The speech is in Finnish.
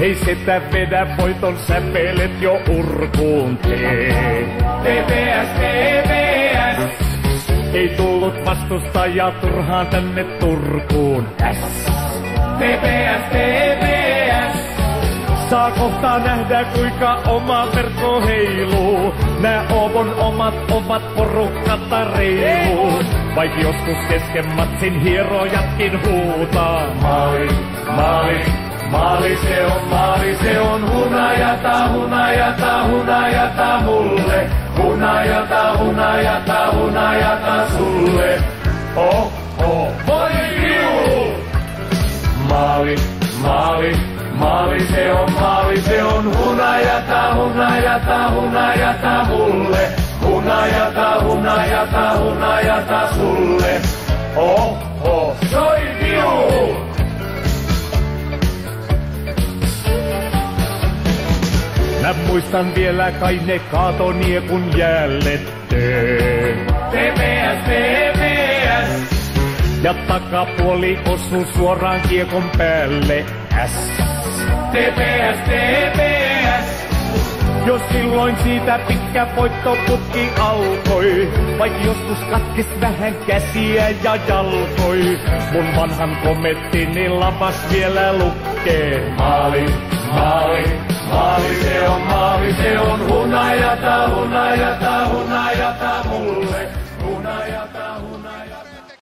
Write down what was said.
Ei sitä vedä, voiton säpeilet jo urkuun tee. TPS, TPS. Ei tullut vastustajaa turhaan tänne Turkuun. TPS, TPS. Saa kohta nähdä kuinka oma verkko heiluu. Nää Oovon omat ovat porukkatta reiluu. Vaik joskus kesken matsin hierojatkin huutaa. Maali, maali, maali se on hunajata, hunajata, hunajata mulle. Hunajata, hunajata, hunajata sulle. Oh, oh. Voi viu! Maali, maali, maali se on hunajata, hunajata, hunajata mulle. Hunajata, hunajata, hunajata sulle. Oh, oh. Soi viu! Mä muistan vielä kai ne kaatoniekun jälletteen. TPS, TPS. Ja takapuoli osuu suoraan kiekon päälle. TPS, TPS. Jo silloin siitä pitkä voittoputki alkoi. Vaik joskus katkes vähän käsiä ja jalkoi. Mun vanhan komettini lavas vielä lukkee. Maali, maali, maali se on hunajata, hunajata, hunajata mulle. Hunajata, hunajata.